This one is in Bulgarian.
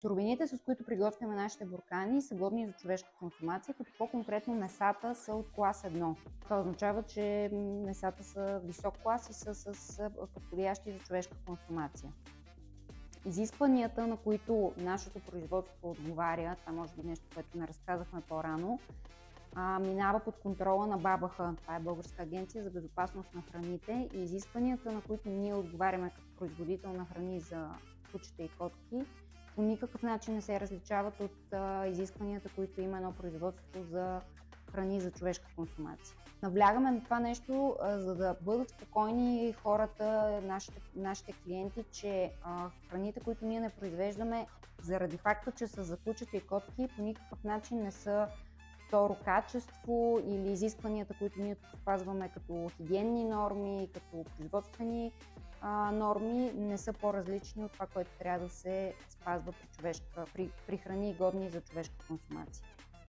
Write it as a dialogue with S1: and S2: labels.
S1: Суровините, с които приготвяме нашите буркани, са годни за човешка консумация, като по-конкретно месата са от клас 1. Това означава, че месата са висок клас и са с подходящи за човешка консумация. Изискванията, на които нашето производство отговаря, това може би нещо, което не разказахме по-рано, минава под контрола на БАБХ. Това е Българска агенция за безопасност на храните, и изискванията, на които ние отговаряме като производител на храни за кучета и котки, по никакъв начин не се различават от изискванията, които има едно производство за храни за човешка консумация. Наблягаме на това нещо, за да бъдат спокойни хората, нашите клиенти, че храните, които ние не произвеждаме, заради факта, че са за кучета и котки, по никакъв начин не са второ качество или изискванията, които ние спазваме като хигиенни норми, като производствени норми, не са по-различни от това, което трябва да се спазва при храни, годни за човешка консумация.